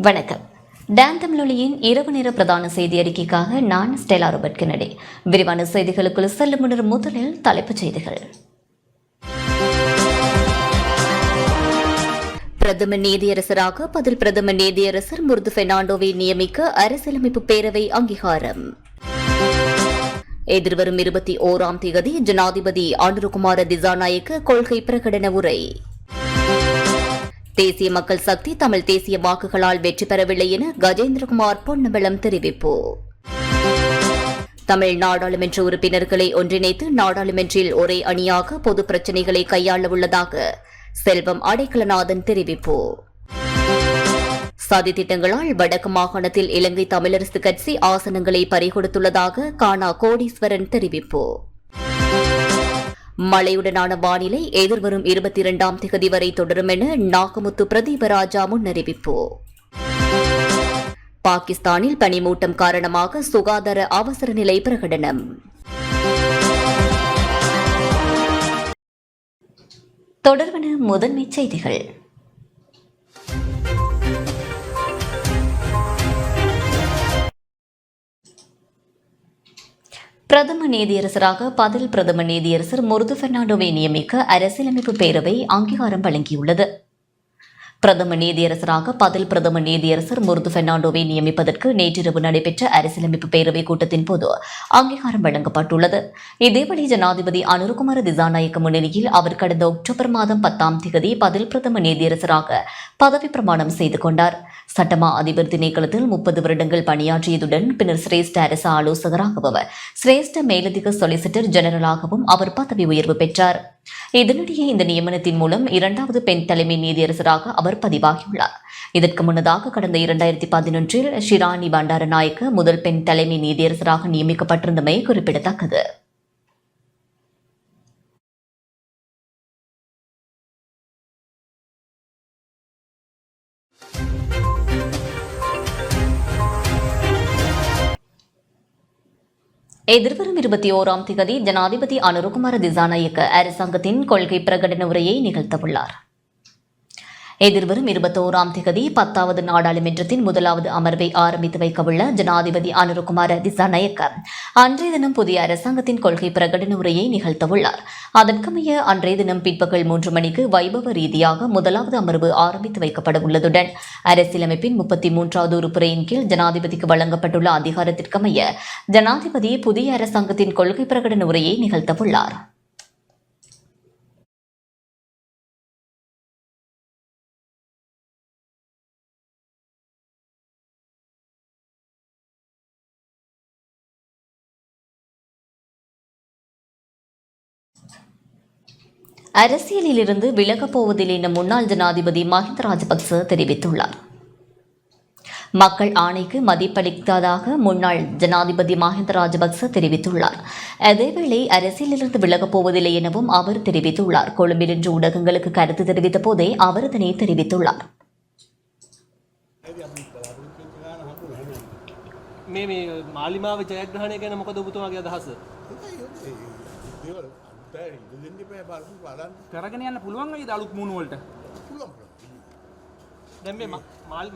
வணக்கம். டான் தமிழொலியின் இரவு நேர பிரதான செய்தி அறிக்கைக்காக நான் ஸ்டெலா ரோபர்ட் கென்னடி. விரிவான செய்திகளுக்குள் செல்லும் முன்னர் முதலில் தலைப்புச் செய்திகள். பிரதம நீதியரசராக பதில் பிரதம நீதியரசர் முர்து பெர்னாண்டோவை நியமிக்க அரசியலமைப்பு பேரவை அங்கீகாரம். எதிர்வரும் 21ஆம் தேதி ஜனாதிபதி அனுரகுமார திசாநாயக்க கொள்கை பிரகடன உரை. தேசிய மக்கள் சக்தி தமிழ் தேசிய வாக்குகளால் வெற்றி பெறவில்லை என கஜேந்திரகுமார் பொன்னம்பலம் தெரிவிப்பு. தமிழ் நாடாளுமன்ற உறுப்பினர்களை ஒன்றிணைத்து நாடாளுமன்றில் ஒரே அணியாக பொது பிரச்சினைகளை கையாள உள்ளதாக செல்வம் அடைக்கலநாதன் தெரிவிப்பு. சதி திட்டங்களால் வடக்கு மாகாணத்தில் இலங்கை தமிழரசு கட்சி ஆசனங்களை பறிகொடுத்துள்ளதாக கானா கோடீஸ்வரன் தெரிவிப்பு. மழையுடனான வானிலை எதிர்வரும் 22ஆம் தேதி வரை தொடரும் என நாகமுத்து பிரதீபராஜா முன்னறிவிப்பு. பாகிஸ்தானில் பனிமூட்டம் காரணமாக சுகாதார அவசர நிலை பிரகடனம். தொடர்பான முதன்மைச் செய்திகள். பிரதம நீதியரசராக பதில் பிரதம நீதியரசர் முர்து பெர்னாண்டோவை நியமிக்க அரசியலமைப்பு பேரவை அங்கீகாரம் வழங்கியுள்ளது. பிரதம நீதியரசராக பதில் பிரதம நீதியரசர் முர்து பெர்னாண்டோவை நியமிப்பதற்கு நேற்றிரவு நடைபெற்ற அரசியலமைப்பு பேரவை கூட்டத்தின் போது அங்கீகாரம் வழங்கப்பட்டுள்ளது. இதேவேளை ஜனாதிபதி அனுரகுமார திசாநாயக்க முன்னிலையில் அவர் கடந்த அக்டோபர் மாதம் 10ஆம் தேதி பதில் பிரதம நீதியரசராக பதவி பிரமாணம் செய்து கொண்டார். சட்டமா அதிபர் திணைக்களத்தில் 30 வருடங்கள் பணியாற்றியதுடன் பின்னர் சிரேஷ்ட அரசு ஆலோசகராகவும் சிரேஷ்ட மேலதிக சொலிசிட்டர் ஜெனரலாகவும் அவர் பதவி உயர்வு பெற்றார். இதனிடையே இந்த நியமனத்தின் மூலம் 2வது பெண் தலைமை நீதியரசராக அவர் பதிவாகியுள்ளார். இதற்கு முன்னதாக கடந்த 2011இல் ஷிராணி பண்டாரநாயக்க முதல் பெண் தலைமை நீதியரசராக நியமிக்கப்பட்டிருந்தமை குறிப்பிடத்தக்கது. எதிர்வரும் 21ஆம் தேதி ஜனாதிபதி அனுரகுமார திசாநாயக்க அரசாங்கத்தின் கொள்கை பிரகடன உரையை நிகழ்த்தவுள்ளார். எதிர்வரும் 21ஆம் தேதி 10வது நாடாளுமன்றத்தின் முதலாவது அமர்வை ஆரம்பித்து வைக்கவுள்ள ஜனாதிபதி அனுரகுமார திசாநாயக்க அன்றைய தினம் புதிய அரசாங்கத்தின் கொள்கை பிரகடன உரையை நிகழ்த்தவுள்ளார். அதற்கமைய அன்றைய தினம் பிற்பகல் 3 மணிக்கு வைபவ ரீதியாக முதலாவது அமர்வு ஆரம்பித்து வைக்கப்பட உள்ளதுடன் அரசியலமைப்பின் 33வது உறுப்புரையின் கீழ் ஜனாதிபதிக்கு வழங்கப்பட்டுள்ள அதிகாரத்திற்கமைய ஜனாதிபதி புதிய அரசாங்கத்தின் கொள்கை பிரகடன உரையை நிகழ்த்தவுள்ளார். அரசியலில் இருந்து விலகப் போவதில்லை என முன்னாள் ஜனாதிபதி மஹிந்த ராஜபக்ச தெரிவித்துள்ளார். மக்கள் ஆணைக்கு மதிப்பளித்ததாக முன்னாள் ஜனாதிபதி மஹிந்த ராஜபக்ச தெரிவித்துள்ளார். அதேவேளை அரசியலிலிருந்து விலகப் போவதில்லை எனவும் அவர் தெரிவித்துள்ளார். கொழும்பில் இன்று ஊடகங்களுக்கு கருத்து தெரிவித்த போதே அவர் இதனை தெரிவித்துள்ளார். මාලිමාව ජයග්‍රහණය ගැන මොකද ඔබතුමාගේ අදහස? කරගෙන යන්න පුළුවන් වේද අලුත් මූණු වලට? දැන් මේ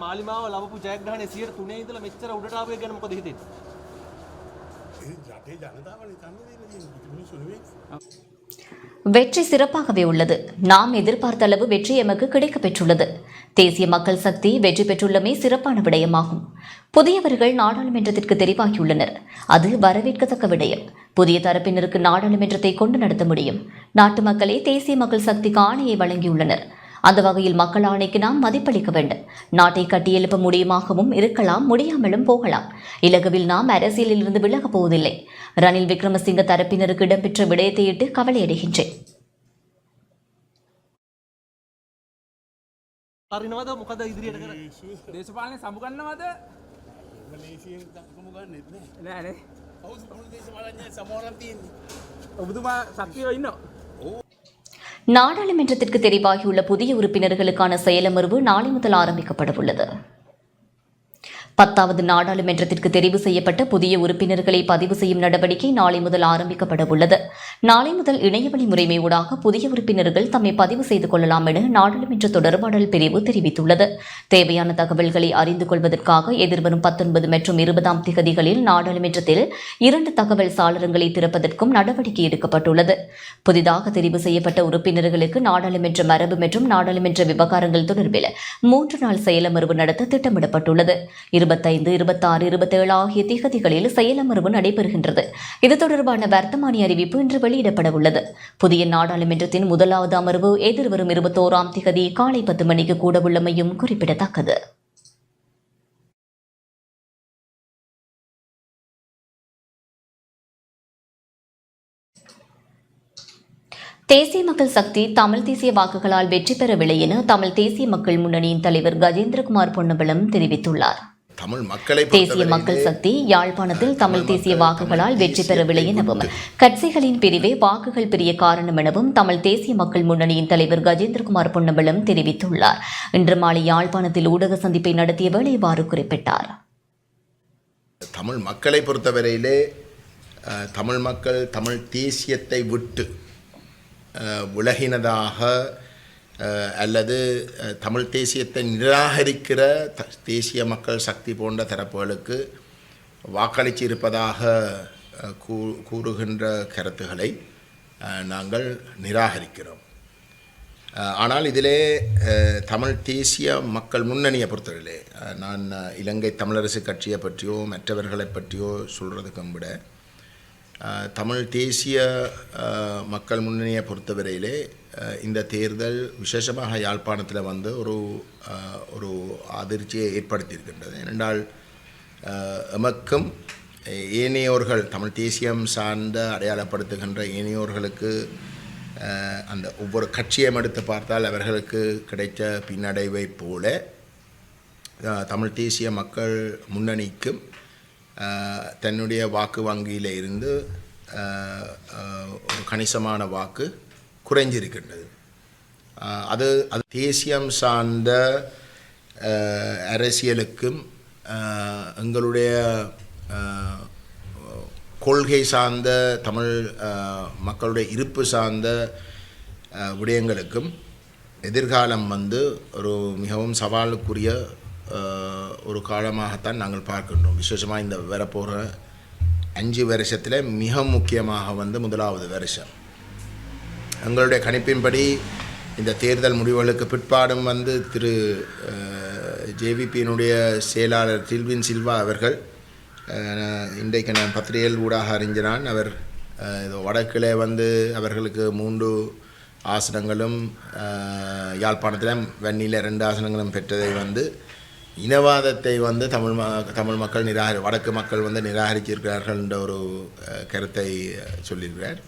මාලිමාව ලැබපු ජයග්‍රහණය 103 ඉඳලා මෙච්චර උඩට ආපු එක ගැන මොකද හිතෙන්නේ? රටේ ජනතාවනේ තන්නේ வெற்றி சிறப்பாகவே உள்ளது. நாம் எதிர்பார்த்த அளவு வெற்றி எமக்கு கிடைக்கப் பெற்றுள்ளது. தேசிய மக்கள் சக்தி வெற்றி பெற்றுள்ளமை சிறப்பான விடயமாகும். புதியவர்கள் நாடாளுமன்றத்திற்கு தெரிவாகியுள்ளனர். அது வரவேற்கத்தக்க விடயம். புதிய தரப்பினருக்கு நாடாளுமன்றத்தை கொண்டு நடத்த முடியும். நாட்டு மக்களே தேசிய மக்கள் சக்திக்கு ஆணையை வழங்கியுள்ளனர். அந்த வகையில் மக்கள் ஆணைக்கு நாம் மதிப்பளிக்க வேண்டும். நாட்டை கட்டியெழுப்ப முடியுமாகவும் இருக்கலாம், முடியாமலும் போகலாம். இலகுவில் நாம் அரசியலில் இருந்து விலகப் போவதில்லை. ரணில் விக்ரமசிங்க தரப்பினருக்கு இடம்பெற்ற விடயத்தையிட்டு கவலையடைகின்றேன். நாடாளுமன்றத்திற்கு தெரிவாகியுள்ள புதிய உறுப்பினர்களுக்கான செயலமர்வு நாளை முதல் ஆரம்பிக்கப்பட உள்ளது. 10வது நாடாளுமன்றத்திற்கு தெரிவு செய்யப்பட்ட புதிய உறுப்பினர்களை பதிவு செய்யும் நடவடிக்கை நாளை முதல் ஆரம்பிக்கப்பட உள்ளது. நாளை முதல் இணையவழி முறைமை ஊடாக புதிய உறுப்பினர்கள் தம்மை பதிவு செய்து கொள்ளலாம் என நாடாளுமன்ற தொடர்பாடல் பிரிவு தெரிவித்துள்ளது. தேவையான தகவல்களை அறிந்து கொள்வதற்காக எதிர்வரும் 19 மற்றும் 20ஆம் திகதிகளில் நாடாளுமன்றத்தில் 2 தகவல் சாளரங்களை திறப்பதற்கும் நடவடிக்கை எடுக்கப்பட்டுள்ளது. புதிதாக தெரிவு செய்யப்பட்ட உறுப்பினர்களுக்கு நாடாளுமன்ற மரபு மற்றும் நாடாளுமன்ற விவகாரங்கள் தொடர்பில் 3 நாள் செயலமர்வு நடத்த திட்டமிடப்பட்டுள்ளது. 25, 26, 27 ஆகிய திகதிகளில் செயலமர்வு நடைபெறுகின்றது. இது தொடர்பான வர்த்தமானி அறிவிப்பு இன்று வெளியிடப்பட உள்ளது. புதிய நாடாளுமன்றத்தின் 1வது அமர்வு எதிர்வரும் 21ஆம் திகதி காலை 10 மணிக்கு கூடவுள்ளமையும் குறிப்பிடத்தக்கது. தேசிய மக்கள் சக்தி தமிழ் தேசிய வாக்குகளால் வெற்றி பெறவில்லை என தமிழ் தேசிய மக்கள் முன்னணியின் தலைவர் கஜேந்திரகுமார் பொன்னம்பலம் தெரிவித்துள்ளார். தேசிய மக்கள் சக்தி யாழ்ப்பாணத்தில் தமிழ் தேசிய வாக்குகளால் வெற்றி பெறவில்லை எனவும் கட்சிகளின் பிரிவே வாக்குகள் பெரிய காரணம் எனவும் தமிழ் தேசிய மக்கள் முன்னணியின் தலைவர் கஜேந்திரகுமார் பொன்னம்பலம் தெரிவித்துள்ளார். இன்று மாலை யாழ்ப்பாணத்தில் ஊடக சந்திப்பை நடத்திய வேளை இவ்வாறு குறிப்பிட்டார். தமிழ் மக்களை பொறுத்தவரையிலே தமிழ் மக்கள் தமிழ் தேசியத்தை விட்டு விலகினதாக அல்லது தமிழ் தேசியத்தை நிராகரிக்கிற தேசிய மக்கள் சக்தி போன்ற தரப்புகளுக்கு வாக்களித்து இருப்பதாக கூறுகின்ற கருத்துக்களை நாங்கள் நிராகரிக்கிறோம். ஆனால் இதிலே தமிழ் தேசிய மக்கள் முன்னணியை பொறுத்தவரையிலே நான் இலங்கை தமிழரசு கட்சியை பற்றியோ மற்றவர்களை பற்றியோ சொல்கிறதுக்கும் விட தமிழ் தேசிய மக்கள் முன்னணியை பொறுத்தவரையிலே இந்த தேர்தல் விசேஷமாக யாழ்ப்பாணத்தில் வந்து ஒரு அதிர்ச்சியை ஏற்படுத்தியிருக்கின்றது. ஏனென்றால் எமக்கும் ஏனையோர்கள் தமிழ் தேசியம் சார்ந்த அடையாளப்படுத்துகின்ற ஏனையோர்களுக்கு அந்த ஒவ்வொரு கட்சியும் எடுத்து பார்த்தால் அவர்களுக்கு கிடைத்த பின்னடைவை போல தமிழ் தேசிய மக்கள் முன்னணிக்கும் தன்னுடைய வாக்கு வங்கியில் இருந்து ஒரு கணிசமான வாக்கு குறைஞ்சிருக்கின்றது. அது தேசியம் சார்ந்த அரசியலுக்கும் எங்களுடைய கொள்கை சார்ந்த தமிழ் மக்களுடைய இருப்பு சார்ந்த விடயங்களுக்கும் எதிர்காலம் வந்து ஒரு மிகவும் சவாலுக்குரிய ஒரு காலமாகத்தான் நாங்கள் பார்க்கின்றோம். விசேஷமாக இந்த வரப்போகிற 5 வருஷத்தில் மிக முக்கியமாக வந்து 1வது வருஷம். எங்களுடைய கணிப்பின்படி இந்த தேர்தல் முடிவுகளுக்கு பிற்பாடும் வந்து திரு ஜேவிபியினுடைய செயலாளர் டில்வின் சில்வா அவர்கள் இன்றைக்கு நான் பத்திரிகைகள் ஊடாக அறிஞ்சினான். அவர் வடக்கிலே வந்து அவர்களுக்கு 3 ஆசனங்களும் யாழ்ப்பாணத்தில் வன்னியில் 2 ஆசனங்களும் பெற்றதை வந்து இனவாதத்தை வந்து தமிழ் மக்கள் வடக்கு மக்கள் வந்து நிராகரிச்சிருக்கிறார்கள் என்ற ஒரு கருத்தை சொல்லியிருக்கிறார்.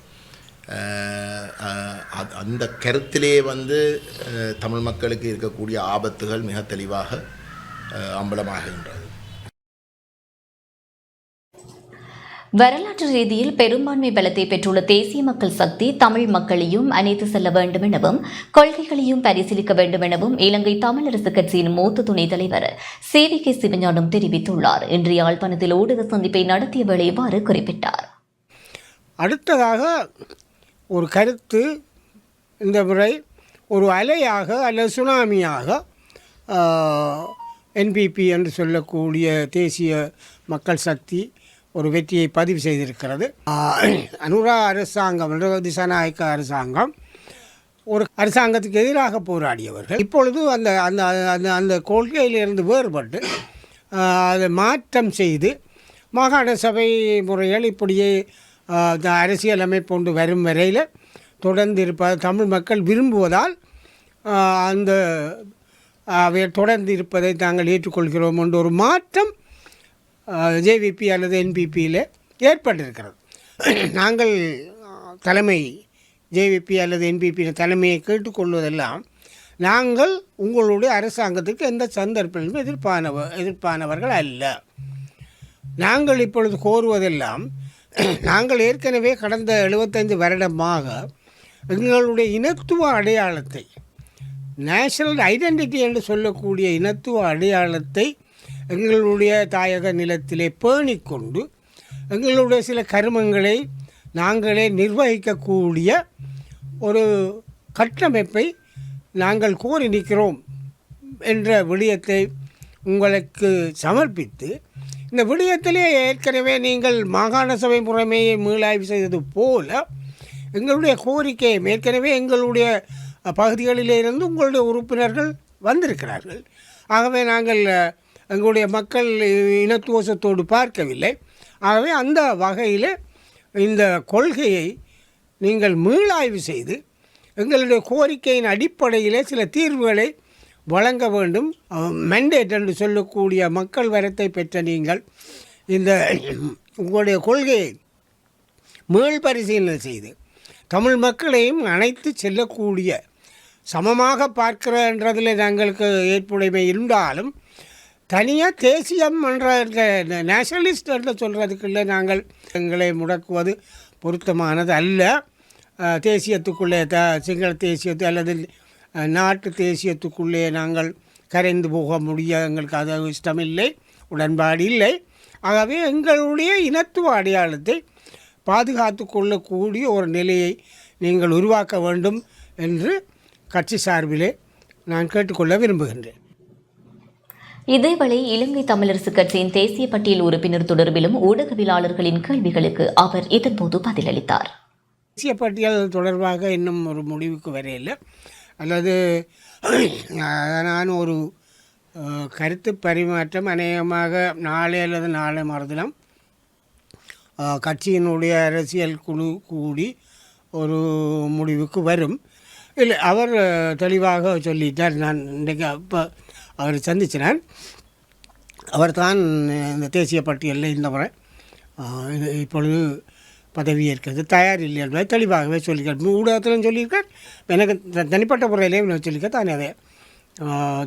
அந்த கருத்திலே வந்து தமிழ் மக்களுக்கு இருக்கக்கூடிய ஆபத்துகள் மிக தெளிவாக அம்பலமாகின்றது. வரலாற்று ரீதியில் பெரும்பான்மை பலத்தை பெற்றுள்ள தேசிய மக்கள் சக்தி தமிழ் மக்களையும் அணைத்து செல்ல வேண்டும் எனவும் கொள்கைகளையும் பரிசீலிக்க வேண்டும் எனவும் இலங்கை தமிழரசு கட்சியின் மூத்த துணைத் தலைவர் CVK சிவஞானம் தெரிவித்துள்ளார். இன்று யாழ்ப்பாணத்தில் ஊடக சந்திப்பை நடத்திய வேளை இவ்வாறு குறிப்பிட்டார். அடுத்ததாக ஒரு கருத்து இந்த முறை ஒரு அலையாக அல்லது சுனாமியாக NPP என்று சொல்லக்கூடிய தேசிய மக்கள் சக்தி ஒரு வெற்றியை பதிவு செய்திருக்கிறது. அனுரா அரசாங்கம், திசாநாயக்க அரசாங்கம் ஒரு அரசாங்கத்துக்கு எதிராக போராடியவர்கள் இப்பொழுது அந்த அந்த அந்த அந்த கொள்கையிலிருந்து வேறுபட்டு அதை மாற்றம் செய்து மாகாண சபை முறைகள் இப்படியே அரசியல் அமைப்பு கொண்டு வரும் வரையில் தொடர்ந்து தமிழ் மக்கள் விரும்புவதால் அந்த அவை தொடர்ந்து இருப்பதை தாங்கள் ஏற்றுக்கொள்கிறோம் என்ற ஒரு மாற்றம் JVP அல்லது NPPயில் ஏற்பட்டிருக்கிறது. நாங்கள் தலைமை JVP அல்லது NPP தலைமையை கேட்டுக்கொள்வதெல்லாம் நாங்கள் உங்களுடைய அரசாங்கத்துக்கு எந்த சந்தர்ப்பத்திலும் எதிர்ப்பானவர்கள் அல்ல. நாங்கள் இப்பொழுது கோருவதெல்லாம் நாங்கள் ஏற்கனவே கடந்த 75 வருடமாக எங்களுடைய இனத்துவ அடையாளத்தை, நேஷனல் ஐடென்டிட்டி என்று சொல்லக்கூடிய இனத்துவ அடையாளத்தை எங்களுடைய தாயக நிலத்திலே பேணிக்கொண்டு எங்களுடைய சில கருமங்களை நாங்களே நிர்வகிக்கக்கூடிய ஒரு கட்டமைப்பை நாங்கள் கோரி நிற்கிறோம் என்ற விடயத்தை உங்களுக்கு சமர்ப்பித்து, இந்த விடயத்திலே ஏற்கனவே நீங்கள் மாகாண சபை முறைமையை மீளாய்வு செய்தது போல எங்களுடைய கோரிக்கையை ஏற்கனவே எங்களுடைய பகுதிகளிலிருந்து உங்களுடைய உறுப்பினர்கள் வந்திருக்கிறார்கள். ஆகவே நாங்கள் எங்களுடைய மக்கள் இனத்துவசத்தோடு பார்க்கவில்லை. ஆகவே அந்த வகையில் இந்த கொள்கையை நீங்கள் மீளாய்வு செய்து எங்களுடைய கோரிக்கையின் அடிப்படையில் சில தீர்வுகளை வழங்க வேண்டும். மெண்டேட் என்று சொல்லக்கூடிய மக்கள் வரத்தை பெற்ற நீங்கள் இந்த உங்களுடைய கொள்கையை மீள் பரிசீலனை செய்து தமிழ் மக்களையும் அனைத்து செல்லக்கூடிய சமமாக பார்க்கிறன்றதில் நாங்களுக்கு ஏற்புடைமை இருந்தாலும் தனியாக தேசியம் என்ற நேஷனலிஸ்ட் என்று சொல்கிறதுக்குள்ளே நாங்கள் எங்களை முடக்குவது பொருத்தமானது அல்ல. தேசியத்துக்குள்ளே சிங்கள தேசியத்து அல்லது நாட்டு தேசியத்துக்குள்ளே நாங்கள் கரைந்து போக முடிய எங்களுக்கு அது இஷ்டமில்லை, உடன்பாடு இல்லை. ஆகவே எங்களுடைய இனத்துவ அடையாளத்தை பாதுகாத்து கொள்ளக்கூடிய ஒரு நிலையை நீங்கள் உருவாக்க வேண்டும் என்று கட்சி சார்பிலே நான் கேட்டுக்கொள்ள விரும்புகின்றேன். இதேவேளை இலங்கை தமிழரசுக் கட்சியின் தேசிய பட்டியல் உறுப்பினர் தொடர்பிலும் ஊடகவியலாளர்களின் கேள்விகளுக்கு அவர் இதன்போது பதிலளித்தார். தேசிய பட்டியல் தொடர்பாக இன்னும் ஒரு முடிவுக்கு வரையில்லை, அல்லது நான் ஒரு கருத்து பரிமாற்றம் அநேகமாக நாளை அல்லது நாளை மறுதினம் கட்சியினுடைய அரசியல் குழு கூடி ஒரு முடிவுக்கு வரும். இல்லை, அவர் தெளிவாக சொல்லிட்டார். நான் இன்றைக்கு அப்போ அவர் சந்திச்சினான். அவர் தான் இந்த தேசிய பட்டியலில் இந்த முறை இப்பொழுது பதவியேற்கிறது தயார் இல்லை என்பதை தெளிவாகவே சொல்லியிருக்கார். ஊடகத்திலும் சொல்லியிருக்கார், எனக்கு தனிப்பட்ட முறையிலேயும் சொல்லியிருக்கார். தான் அதை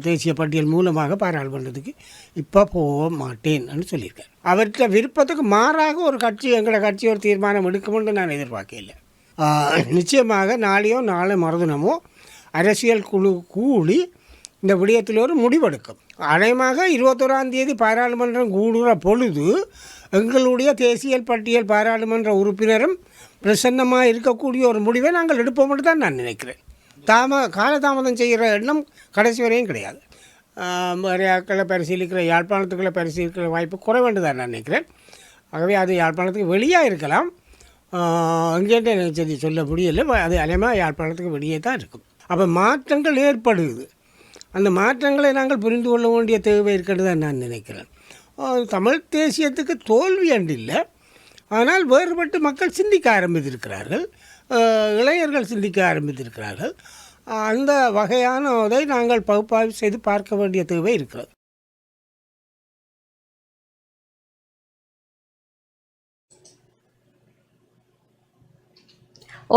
தேசிய பட்டியல் மூலமாக பாராளுமன்றத்துக்கு இப்போ போக மாட்டேன்னு சொல்லியிருக்கார். அவர்கிட்ட விருப்பத்துக்கு மாறாக ஒரு கட்சி எங்களோட கட்சி ஒரு தீர்மானம் எடுக்கும்னு நான் எதிர்பார்க்கல. நிச்சயமாக நாளையோ நாளை மறுதினமோ அரசியல் குழு கூடி இந்த விடயத்தில் ஒரு முடிவெடுக்கும். அநேகமாக 21ஆம் தேதி பாராளுமன்றம் கூடுகிற பொழுது எங்களுடைய தேசிய பட்டியல் பாராளுமன்ற உறுப்பினரும் பிரசன்னமாக இருக்கக்கூடிய ஒரு முடிவை நாங்கள் எடுப்போம்னு தான் நான் நினைக்கிறேன். காலதாமதம் செய்கிற எண்ணம் கடைசி வரையும் கிடையாது. வேறையாக்களை பரிசீலிக்கிற யாழ்ப்பாணத்துக்களை பரிசீலிக்கிற வாய்ப்பு குறைவேண்டு தான் நான் நினைக்கிறேன். ஆகவே அது யாழ்ப்பாணத்துக்கு வெளியாக இருக்கலாம், அங்கேட்டு எனக்கு சொல்ல முடியலை. அது அநேகமாக யாழ்ப்பாணத்துக்கு வெளியே தான் இருக்கும். அப்போ மாற்றங்கள் ஏற்படுது. அந்த மாற்றங்களை நாங்கள் புரிந்து கொள்ள வேண்டிய தேவை இருக்கிறது தான் நான் நினைக்கிறேன். தமிழ் தேசியத்துக்கு தோல்வி அன்று இல்லை, ஆனால் வேறுபட்டு மக்கள் சிந்திக்க ஆரம்பித்திருக்கிறார்கள், இளைஞர்கள் சிந்திக்க ஆரம்பித்திருக்கிறார்கள். அந்த வகையானதை நாங்கள் பகுப்பாய்வு செய்து பார்க்க வேண்டிய தேவை இருக்கிறது.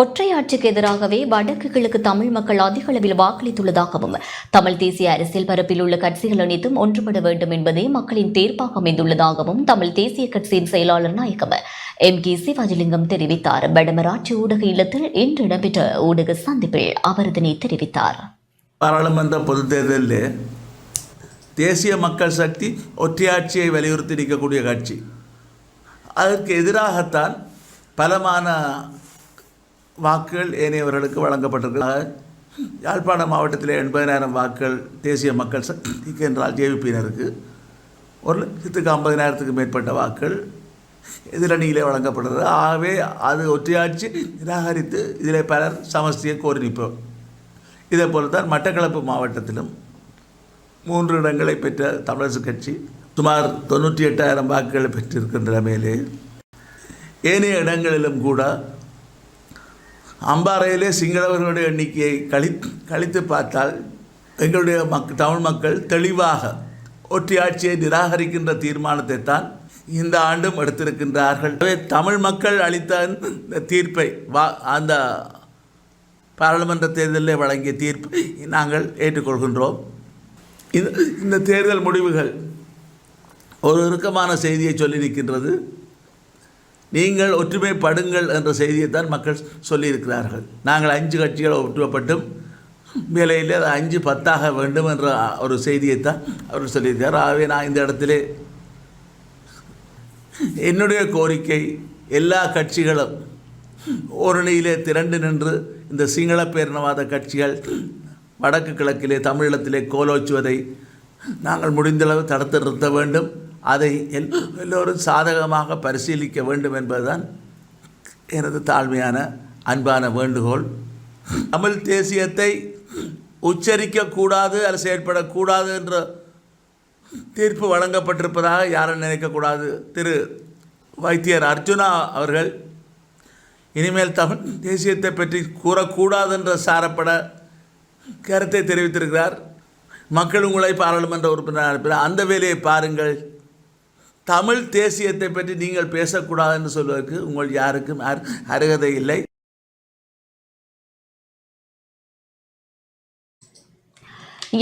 ஒற்றையாட்சிக்கு எதிராகவே வடக்கு கிழக்கு தமிழ் மக்கள் அதிக அளவில் வாக்களித்துள்ளதாகவும் தமிழ் தேசிய அரசியல் பரப்பில் உள்ள கட்சிகள் அனைத்தும் ஒன்றுபட வேண்டும் என்பதே மக்களின் தேர்ப்பாக அமைந்துள்ளதாகவும் தமிழ் தேசிய கட்சியின் செயலாளர் நாயகம் MK சிவாஜிலிங்கம் தெரிவித்தார். வடமராட்சி ஊடக இல்லத்தில் இன்று இடம்பெற்ற ஊடக சந்திப்பில் அவர் இதனை தெரிவித்தார். பாராளுமன்ற பொதுத் தேர்தலில் தேசிய மக்கள் சக்தி ஒற்றையாட்சியை வலியுறுத்தி நிற்கக்கூடிய கட்சி. அதற்கு எதிராகத்தான் பலமான வாக்குகள் ஏனையவர்களுக்கு வழங்கப்பட்டிருக்கிறது. யாழ்ப்பாண மாவட்டத்தில் 80,000 வாக்குகள் தேசிய மக்கள் சக்திக்கு என்றால் JVP-யினருக்கு, 1,50,000க்கு மேற்பட்ட வாக்குகள் எதிரணியிலே வழங்கப்படுகிறது. ஆகவே அது ஒற்றையாட்சி நிராகரித்து இதில் பலர் சமஸ்தியை கோரி நிற்போம். இதே போல தான் மட்டக்களப்பு மாவட்டத்திலும் 3 இடங்களை பெற்ற தமிழரசு கட்சி சுமார் 98,000 வாக்குகளை பெற்றிருக்கின்ற நிலைமையிலே ஏனைய இடங்களிலும் கூட அம்பாறையிலே சிங்களவர்களுடைய எண்ணிக்கையை கழித்து பார்த்தால் எங்களுடைய தமிழ் மக்கள் தெளிவாக ஒற்றையாட்சியை நிராகரிக்கின்ற தீர்மானத்தை தான் இந்த ஆண்டும் எடுத்திருக்கின்றார்கள். தமிழ் மக்கள் அளித்த இந்த தீர்ப்பை அந்த பாராளுமன்ற தேர்தலில் வழங்கிய தீர்ப்பை நாங்கள் ஏற்றுக்கொள்கின்றோம். இந்த தேர்தல் முடிவுகள் ஒரு இறுக்கமான செய்தியை சொல்லி நிற்கின்றது. நீங்கள் ஒற்றுமைப்படுங்கள் என்ற செய்தியை தான் மக்கள் சொல்லியிருக்கிறார்கள். நாங்கள் 5 கட்சிகள் ஒற்றுமைப்பட்டும் வேலையில் அது 5 10 வேண்டும் என்ற ஒரு செய்தியைத்தான் அவர் சொல்லியிருக்கார். ஆகவே நான் இந்த இடத்திலே என்னுடைய கோரிக்கை, எல்லா கட்சிகளும் ஓரணியிலே திரண்டு நின்று இந்த சிங்கள பேரினவாத கட்சிகள் வடக்கு கிழக்கிலே தமிழீழத்திலே கோலோச்சுவதை நாங்கள் முடிந்தளவு தடுத்து நிறுத்த வேண்டும். அதை எல்லோரும் சாதகமாக பரிசீலிக்க வேண்டும் என்பதுதான் எனது தாழ்மையான அன்பான வேண்டுகோள். தமிழ் தேசியத்தை உச்சரிக்கக்கூடாது அல்லது செயற்படக்கூடாது என்ற தீர்ப்பு வழங்கப்பட்டிருப்பதாக யாரும் நினைக்கக்கூடாது. திரு வைத்தியர் அர்ஜுனா அவர்கள் இனிமேல் தமிழ் தேசியத்தை பற்றி கூறக்கூடாது என்ற சாரப்பட கருத்தை தெரிவித்திருக்கிறார். மக்கள் உங்களை பாராளுமன்ற உறுப்பினர் அனுப்பினார், அந்த வேலையை பாருங்கள். தமிழ் தேசியத்தை பற்றி நீங்கள் பேசக்கூடாது என்று சொல்வதற்கு உங்கள் யாருக்கும் அருகதை இல்லை.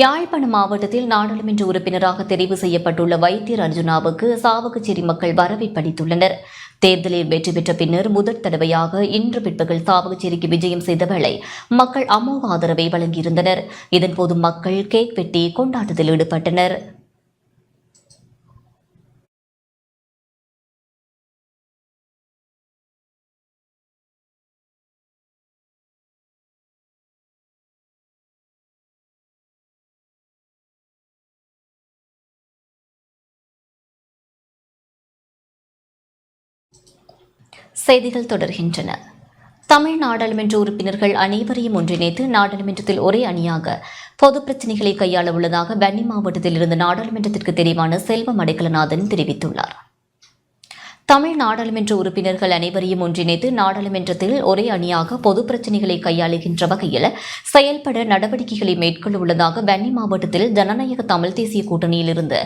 யாழ்ப்பாண மாவட்டத்தில் நாடாளுமன்ற உறுப்பினராக தெரிவு செய்யப்பட்டுள்ள வைத்தியர் அர்ஜுனாவுக்கு சாவகச்சேரி மக்கள் வரவேற்பளித்துள்ளனர். தேர்தலில் வெற்றி பெற்ற பின்னர் முதற் தடவையாக இன்று பிற்பகல் சாவகச்சேரிக்கு விஜயம் செய்த வேளை மக்கள் அமோக ஆதரவை வழங்கியிருந்தனர். இதன்போது மக்கள் கேக் வெட்டி கொண்டாட்டத்தில் ஈடுபட்டனர். செய்திகள் தொடர்கின்றன. தமிழ் நாடாளுமன்ற உறுப்பினர்கள் அனைவரையும் ஒன்றிணைத்து நாடாளுமன்றத்தில் ஒரே அணியாக பொது பிரச்சினைகளை கையாள உள்ளதாக வன்னி மாவட்டத்தில் இருந்து நாடாளுமன்றத்திற்கு தெரிவான செல்வம் அடைக்கலநாதன் தெரிவித்துள்ளார். தமிழ் நாடாளுமன்ற உறுப்பினர்கள் அனைவரையும் ஒன்றிணைத்து நாடாளுமன்றத்தில் ஒரே அணியாக பொது பிரச்சினைகளை கையாளுகின்ற வகையில் செயல்பட நடவடிக்கைகளை மேற்கொள்ள உள்ளதாக வன்னி மாவட்டத்தில் ஜனநாயக தமிழ் தேசிய கூட்டணியிலிருந்து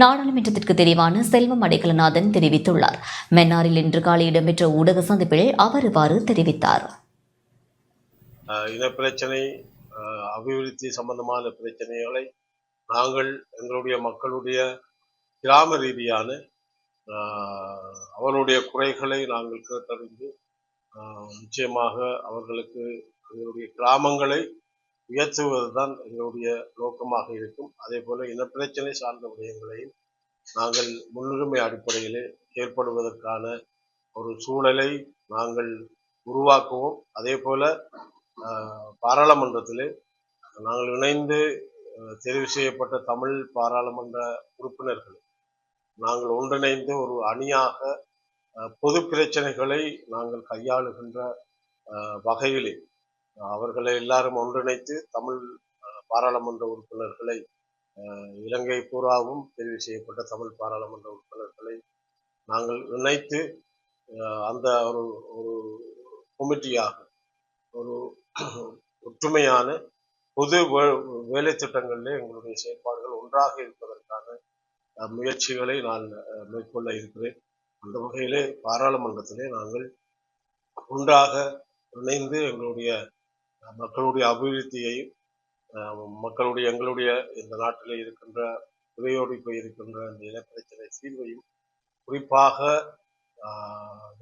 நாடாளுமன்றத்திற்கு தெரிவான செல்வம் அடைக்கலநாதன் தெரிவித்துள்ளார். மன்னாரில் இன்று காலை இடம்பெற்ற ஊடக சந்திப்பில் அவர் இவ்வாறு தெரிவித்தார். இனப்பிரச்சனை, அபிவிருத்தி சம்பந்தமான பிரச்சனைகளை நாங்கள் எங்களுடைய மக்களுடைய கிராம ரீதியான அவருடைய குறைகளை நாங்கள் கேட்டறிந்து நிச்சயமாக அவர்களுக்கு எங்களுடைய கிராமங்களை உயர்த்துவதுதான் எங்களுடைய நோக்கமாக இருக்கும். அதே போல இனப்பிரச்சனை சார்ந்த விடயங்களையும் நாங்கள் முன்னுரிமை அடிப்படையிலே செயல்படுவதற்கான ஒரு சூழலை நாங்கள் உருவாக்குவோம். அதே போல பாராளுமன்றத்திலே நாங்கள் இணைந்து தெரிவு செய்யப்பட்ட தமிழ் பாராளுமன்ற உறுப்பினர்கள் நாங்கள் ஒன்றிணைந்து ஒரு அணியாக பொது பிரச்சனைகளை நாங்கள் கையாளுகின்ற வகையிலே அவர்களை எல்லாரும் ஒன்றிணைத்து தமிழ் பாராளுமன்ற உறுப்பினர்களை இலங்கை பூராவும் தெரிவு செய்யப்பட்ட தமிழ் பாராளுமன்ற உறுப்பினர்களை நாங்கள் இணைத்து அந்த ஒரு கமிட்டியாக ஒரு ஒற்றுமையான பொது வேலை திட்டங்களிலே எங்களுடைய செயற்பாடுகள் ஒன்றாக இருப்பதற்கான முயற்சிகளை நான் மேற்கொள்ள இருக்கிறேன். அந்த வகையிலே பாராளுமன்றத்திலே நாங்கள் ஒன்றாக இணைந்து எங்களுடைய மக்களுடைய அபிவிருத்தியையும் எங்களுடைய இந்த நாட்டிலே இருக்கின்ற புதையோடி போயிருக்கின்ற இந்த இனப்பிரச்சனை தீர்வையும் குறிப்பாக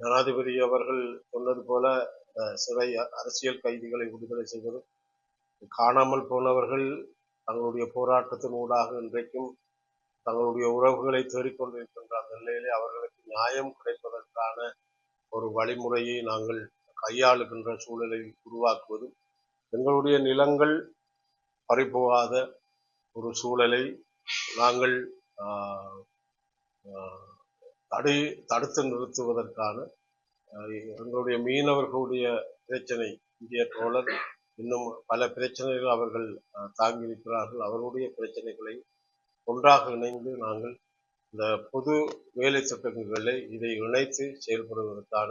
ஜனாதிபதி அவர்கள் சொன்னது போல சிறை அரசியல் கைதிகளை விடுதலை செய்வதும், காணாமல் போனவர்கள் தங்களுடைய போராட்டத்தின் ஊடாக இன்றைக்கும் தங்களுடைய உறவுகளை தேடிக்கொண்டிருக்கின்ற அந்த நிலையிலே அவர்களுக்கு நியாயம் கிடைப்பதற்கான ஒரு வழிமுறையை நாங்கள் கையாளுகின்ற சூழலை உருவாக்குவதும், எங்களுடைய நிலங்கள் பறிபோகாத ஒரு சூழலை நாங்கள் தடுத்து நிறுத்துவதற்கான எங்களுடைய மீனவர்களுடைய பிரச்சனை, இந்திய தோழர் இன்னும் பல பிரச்சனைகள் அவர்கள் தாங்கியிருக்கிறார்கள். அவர்களுடைய பிரச்சனைகளை ஒன்றாக இணைந்து நாங்கள் இந்த பொது வேலை திட்டங்களை இதை இணைத்து செயல்படுவதற்கான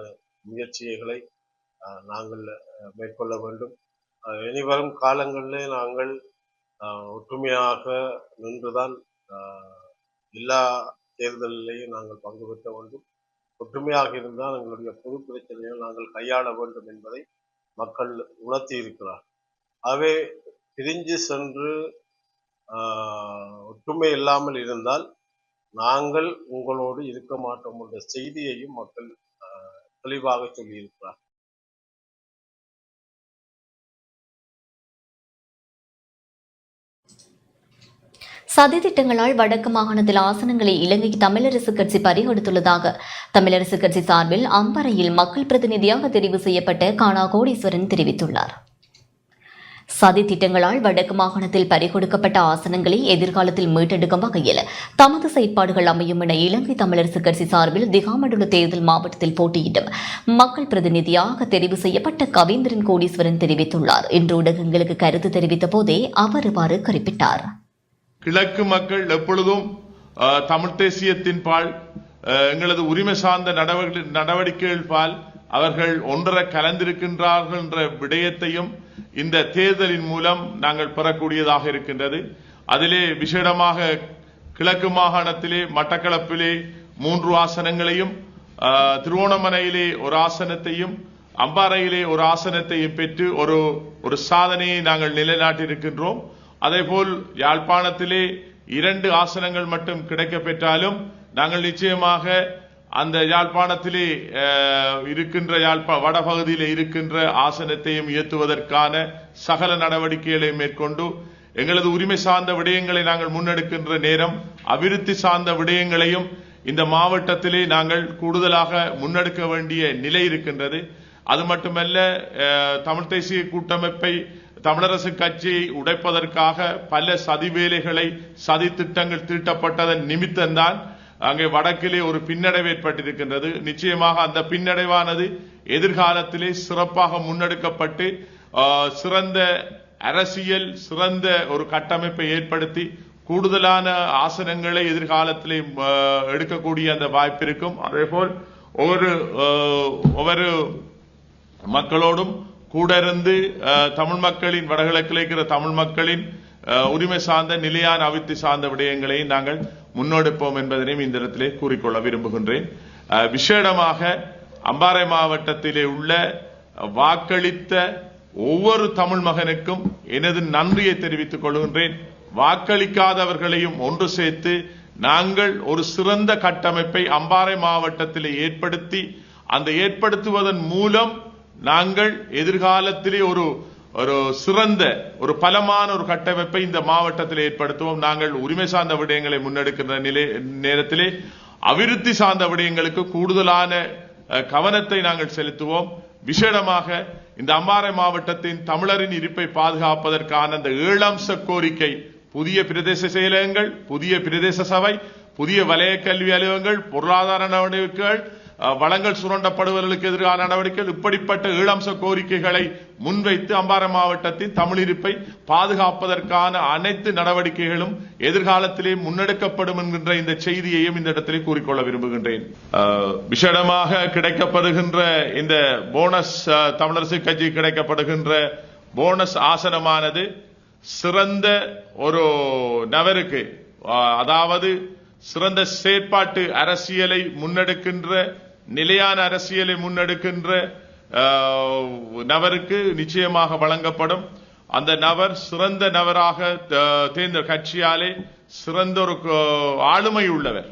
முயற்சிகளை நாங்கள் மேற்கொள்ள வேண்டும். இனிவரும் காலங்களிலே நாங்கள் ஒற்றுமையாக நின்றுதான் எல்லா தேர்தலிலேயும் நாங்கள் பங்கு பெற்ற வேண்டும். ஒற்றுமையாக இருந்தால் எங்களுடைய பொது பிரச்சனைகளை நாங்கள் கையாள வேண்டும் என்பதை மக்கள் உணர்த்தி இருக்கிறார். ஆகவே பிரிஞ்சு சென்று ஒற்றுமை இல்லாமல் இருந்தால் நாங்கள் உங்களோடு இருக்க மாட்டோம் என்ற செய்தியையும் மக்கள் தெளிவாக சொல்லியிருக்கிறார். சதி திட்டங்களால் வடக்கு மாகாணத்தில் ஆசனங்களை இலங்கை தமிழரசு கட்சி பறிகொடுத்துள்ளதாக தமிழரசு கட்சி சார்பில் அம்பரையில் மக்கள் பிரதிநிதியாக தெரிவு செய்யப்பட்ட கானா கோடீஸ்வரன் தெரிவித்துள்ளார். சதி திட்டங்களால் வடக்கு மாகாணத்தில் பறிகொடுக்கப்பட்ட ஆசனங்களை எதிர்காலத்தில் மீட்டெடுக்கும் வகையில் தமது செயற்பாடுகள் அமையும் என இலங்கை தமிழரசு கட்சி சார்பில் திகாமடுள்ள தேர்தல் மாவட்டத்தில் போட்டியிடும் மக்கள் பிரதிநிதியாக தெரிவு செய்யப்பட்ட கவேந்திரன் கோடீஸ்வரன் தெரிவித்துள்ளார். இன்று ஊடகங்களுக்கு கருத்து தெரிவித்த போதே அவர் இவ்வாறு குறிப்பிட்டார். கிழக்கு மக்கள் எப்பொழுதும் தமிழ் தேசியத்தின் பால் எங்களது உரிமை சார்ந்த நடவடிக்கைகள் பால் அவர்கள் ஒன்றரை கலந்திருக்கின்றார்கள் என்ற விடயத்தையும் இந்த தேர்தலின் மூலம் நாங்கள் பெறக்கூடியதாக இருக்கின்றது. அதிலே விசேடமாக கிழக்கு மாகாணத்திலே மட்டக்களப்பிலே 3 ஆசனங்களையும், திருவோணமலையிலே ஒரு ஆசனத்தையும், அம்பாறையிலே ஒரு ஆசனத்தையும் பெற்று ஒரு சாதனையை நாங்கள் நிலைநாட்டியிருக்கின்றோம். அதேபோல் யாழ்ப்பாணத்திலே 2 ஆசனங்கள் மட்டும் கிடைக்க பெற்றாலும் நாங்கள் நிச்சயமாக அந்த யாழ்ப்பாணத்திலே இருக்கின்ற வடபகுதியிலே இருக்கின்ற ஆசனத்தையும் இயற்றுவதற்கான சகல நடவடிக்கைகளை மேற்கொண்டு எங்களது உரிமை சார்ந்த விடயங்களை நாங்கள் முன்னெடுக்கின்ற நேரம் அபிவிருத்தி சார்ந்த விடயங்களையும் இந்த மாவட்டத்திலே நாங்கள் கூடுதலாக முன்னெடுக்க வேண்டிய நிலை இருக்கின்றது. அது மட்டுமல்ல, தமிழ் தேசிய கூட்டமைப்பை தமிழரசு கட்சியை உடைப்பதற்காக பல சதி வேலைகளை சதி திட்டங்கள் தீட்டப்பட்டதன் நிமித்தம்தான் அங்கே வடக்கிலே ஒரு பின்னடைவு ஏற்பட்டிருக்கின்றது. நிச்சயமாக அந்த பின்னடைவானது எதிர்காலத்திலே சிறப்பாக முன்னெடுக்கப்பட்டு சிறந்த அரசியல், சிறந்த ஒரு கட்டமைப்பை ஏற்படுத்தி கூடுதலான ஆசனங்களை எதிர்காலத்திலே எடுக்கக்கூடிய அந்த வாய்ப்பு இருக்கும். அதேபோல் ஒவ்வொரு மக்களோடும் கூட இருந்து தமிழ் மக்களின் வடகிழக்கில் இருக்கிற தமிழ் மக்களின் உரிமை சார்ந்த நிலையான அபிவிருத்தி சார்ந்த விடயங்களை நாங்கள் முன்னெடுப்போம் என்பதனையும் இந்த இடத்திலே கூறிக்கொள்ள விரும்புகின்றேன். விசேடமாக அம்பாறை மாவட்டத்திலே உள்ள வாக்களித்த ஒவ்வொரு தமிழ் மகனுக்கும் எனது நன்றியை தெரிவித்துக் கொள்கின்றேன். வாக்களிக்காதவர்களையும் ஒன்று சேர்த்து நாங்கள் ஒரு சிறந்த கட்டமைப்பை அம்பாறை மாவட்டத்திலே ஏற்படுத்தி அந்த ஏற்படுத்துவதன் மூலம் நாங்கள் எதிர்காலத்திலே ஒரு சிறந்த ஒரு பலமான ஒரு கட்டமைப்பை இந்த மாவட்டத்தில் ஏற்படுத்துவோம். நாங்கள் உரிமை சார்ந்த விடயங்களை முன்னெடுக்கின்ற நேரத்திலே அபிவிருத்தி சார்ந்த விடயங்களுக்கு கூடுதலான கவனத்தை நாங்கள் செலுத்துவோம். விசேடமாக இந்த அம்பாறை மாவட்டத்தின் தமிழரின் இருப்பை பாதுகாப்பதற்கான அந்த 7 அம்ச கோரிக்கை, புதிய பிரதேச செயலகங்கள், புதிய பிரதேச சபை, புதிய வலய கல்வி அலுவலகங்கள், பொருளாதார நடவடிக்கைகள், வளங்கள் சுரண்டப்படுவதற்கு எதிரான நடவடிக்கைகள், இப்படிப்பட்ட 7 அம்ச கோரிக்கைகளை முன்வைத்து அம்பாறை மாவட்டத்தின் தமிழ் இருப்பை பாதுகாப்பதற்கான அனைத்து நடவடிக்கைகளும் எதிர்காலத்திலே முன்னெடுக்கப்படும் என்கின்ற இந்த செய்தியையும் இந்த இடத்திலே கூறிக்கொள்ள விரும்புகின்றேன். விசேடமாக கிடைக்கப்படுகின்ற இந்த போனஸ், தமிழரசு கட்சி கிடைக்கப்படுகின்ற போனஸ் ஆசனமானது சிறந்த ஒரு நபருக்கு, அதாவது சிறந்த செயற்பாட்டு அரசியலை முன்னெடுக்கின்ற, நிலையான அரசியலை முன்னெடுக்கின்ற நபருக்கு நிச்சயமாக வழங்கப்படும். அந்த நபர் சிறந்த நபராக தேர்ந்த கட்சியாலே சிறந்த ஒரு ஆளுமை உள்ளவர்.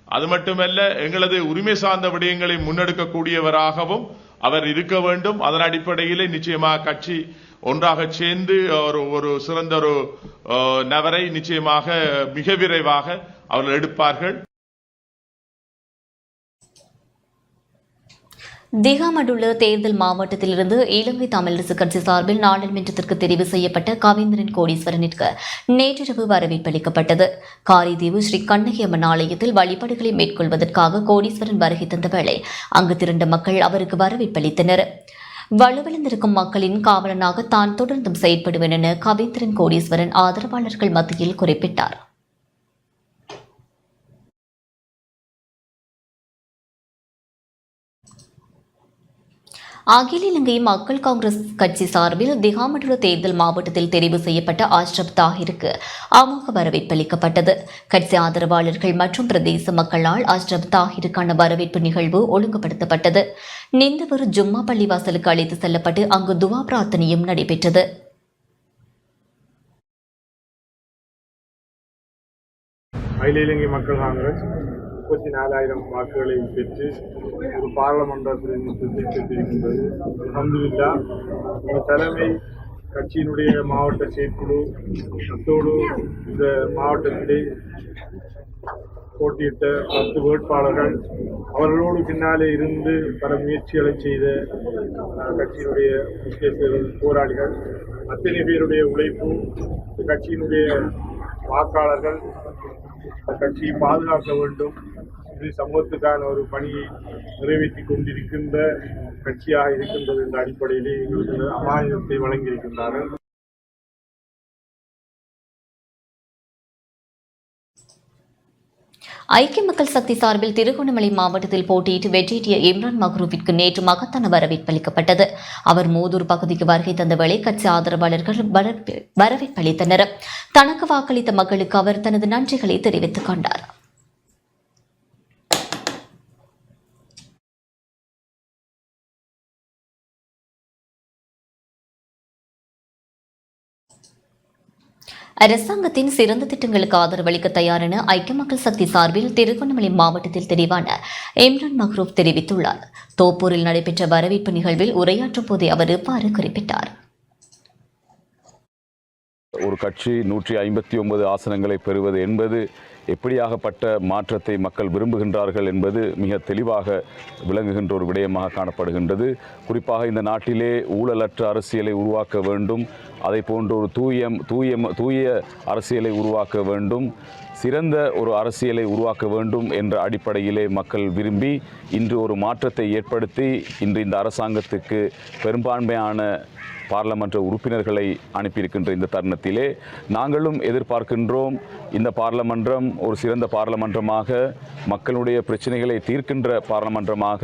அது மட்டுமல்ல, எங்களது உரிமை சார்ந்த விடயங்களை முன்னெடுக்கக்கூடியவராகவும் அவர் இருக்க வேண்டும். அதன் அடிப்படையிலே நிச்சயமாக கட்சி ஒன்றாக சேர்ந்து ஒரு சிறந்த ஒரு நபரை நிச்சயமாக மிக விரைவாக அவர்கள் எடுப்பார்கள். திகாமடுள்ள தேர்தல் மாவட்டத்திலிருந்து இலங்கை தமிழரசு கட்சி சார்பில் நாடாளுமன்றத்திற்கு தெரிவு செய்யப்பட்ட கவேந்திரன் கோடீஸ்வரனிற்கு நேற்றிரவு வரவேற்பளிக்கப்பட்டது. காரைதீவு ஸ்ரீ கண்ணகி அம்மன் ஆலயத்தில் வழிபாடுகளை மேற்கொள்வதற்காக கோடீஸ்வரன் வருகை தந்த வேளை அங்கு திரண்ட மக்கள் அவருக்கு வரவேற்பளித்தனர். வலுவிழந்திருக்கும் மக்களின் காவலனாக தான் தொடர்ந்தும் செயற்படுவேன் என கவேந்திரன் கோடீஸ்வரன் ஆதரவாளர்கள் மத்தியில் குறிப்பிட்டார். அகில இலங்கை மக்கள் காங்கிரஸ் கட்சி சார்பில் திகாமடுல தேர்தல் மாவட்டத்தில் தெரிவு செய்யப்பட்ட ஆஷ்ரப் தாஹிருக்கு அமோக வரவேற்பளிக்கப்பட்டது. கட்சி ஆதரவாளர்கள் மற்றும் பிரதேச மக்களால் ஆஷ்ரப் தாஹிருக்கான வரவேற்பு நிகழ்வு ஒழுங்குபடுத்தப்பட்டது. நிந்தவர் ஜும்மா பள்ளிவாசலுக்கு அழைத்து செல்லப்பட்டு அங்கு துவா பிரார்த்தனையும் நடைபெற்றது. அகில இலங்கை மக்கள் காங்கிரஸ் 34,000 வாக்குகளை பெற்று ஒரு பாராளுமன்ற பிரதிநிதித்துவத்தை பெற்றிருக்கின்றது. அல்ஹம்துலில்லாஹ் இந்த தலைமை கட்சியினுடைய மாவட்ட செயற்குழு அத்தோடு இந்த மாவட்டத்திலே போட்டியிட்ட 10 வேட்பாளர்கள், அவர்களோடு பின்னாலே இருந்து பல முயற்சிகளை செய்த கட்சியினுடைய முக்கிய போராளிகள், அத்தனை பேருடைய உழைப்பு, கட்சியினுடைய வாக்காளர்கள் கட்சியை பாதுகாக்க வேண்டும், இது சமூகத்துக்கான ஒரு பணியை நிறைவேற்றி கொண்டிருக்கின்ற கட்சியாக இருக்கின்றது என்ற அடிப்படையிலே எங்களுக்கு அமானிதத்தை வழங்கியிருக்கின்றார்கள். ஐக்கிய மக்கள் சக்தி சார்பில் திருகோணமலை மாவட்டத்தில் போட்டியிட்டு வெற்றியீட்டிய இம்ரான் மக்ரூவிற்கு நேற்று மகத்தான வரவேற்பு அளிக்கப்பட்டது. அவர் மூதூர் பகுதிக்கு வருகை தந்த வேளை கட்சி ஆதரவாளர்கள் வரவேற்பளித்தனர். தனக்கு வாக்களித்த மக்களுக்கு அவர் தனது நன்றிகளை தெரிவித்துக் கொண்டார். அரசாங்கத்தின் சிறந்த திட்டங்களுக்கு ஆதரவளிக்க தயார் என ஐக்கிய மக்கள் சக்தி சார்பில் திருகோணமலை மாவட்டத்தில் தெரிவான இம்ரான் மக்ரூப் தெரிவித்துள்ளார். தோப்பூரில் நடைபெற்ற வரவேற்பு நிகழ்வில் உரையாற்றும் போதே அவர் இவ்வாறு குறிப்பிட்டார். ஒரு கட்சி 159 ஆசனங்களை பெறுவது என்பது எப்படியாகப்பட்ட மாற்றத்தை மக்கள் விரும்புகின்றார்கள் என்பது மிக தெளிவாக விளங்குகின்ற ஒரு விடயமாக காணப்படுகின்றது. குறிப்பாக இந்த நாட்டிலே ஊழலற்ற அரசியலை உருவாக்க வேண்டும், அதை போன்ற ஒரு தூய அரசியலை உருவாக்க வேண்டும், சிறந்த ஒரு அரசியலை உருவாக்க வேண்டும் என்ற அடிப்படையிலே மக்கள் விரும்பி இன்று ஒரு மாற்றத்தை ஏற்படுத்தி இன்று இந்த அரசாங்கத்துக்கு பெரும்பான்மையான பாராளுமன்ற உறுப்பினர்களை அனுப்பியிருக்கின்ற இந்த தருணத்திலே நாங்களும் எதிர்பார்க்கின்றோம் இந்த பாராளுமன்றம் ஒரு சிறந்த பாராளுமன்றமாக, மக்களுடைய பிரச்சனைகளை தீர்க்கின்ற பாராளுமன்றமாக,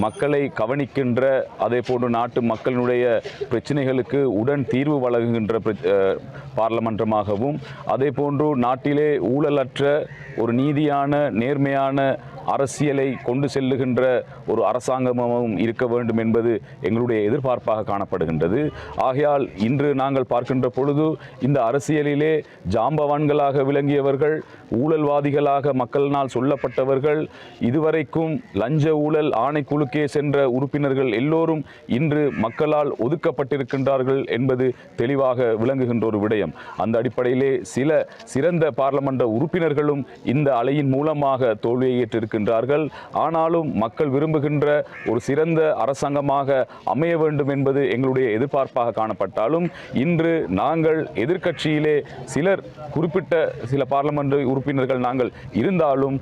மக்களை கவனிக்கின்ற, அதே போன்று நாட்டு மக்களுடைய பிரச்சனைகளுக்கு உடன் தீர்வு வழங்குகின்ற பாராளுமன்றமாகவும், அதே போன்று நாட்டிலே ஊழலற்ற ஒரு நீதியான நேர்மையான அரசியலை கொண்டு செல்லுகின்ற ஒரு அரசாங்கமும் இருக்க வேண்டும் என்பது எங்களுடைய எதிர்பார்ப்பாக காணப்படுகின்றது. ஆகையால் இன்று நாங்கள் பார்க்கின்ற பொழுது இந்த அரசியலிலே ஜாம்பவான்களாக விளங்கியவர்கள், ஊழல்வாதிகளாக மக்களினால் சொல்லப்பட்டவர்கள், இதுவரைக்கும் லஞ்ச ஊழல் ஆணைக்குழுக்கே சென்ற உறுப்பினர்கள் எல்லோரும் இன்று மக்களால் ஒதுக்கப்பட்டிருக்கின்றார்கள் என்பது தெளிவாக விளங்குகின்ற ஒரு விடயம். அந்த அடிப்படையிலே சில சிறந்த பாராளுமன்ற உறுப்பினர்களும் இந்த அலையின் மூலமாக தோல்வியை ஏற்றிருக்கின்றார்கள். ஆனாலும் மக்கள் விரும்புகின்ற ஒரு சிறந்த அரசாங்கமாக அமைய வேண்டும் என்பது எங்களுடைய எதிர்பார்ப்பாக காணப்பட்டாலும் இன்று நாங்கள் எதிர்க்கட்சியிலே சிலர் குறிப்பிட்ட சில பாராளுமன்ற உறுப்பினர்கள் நாங்கள் இருந்தாலும்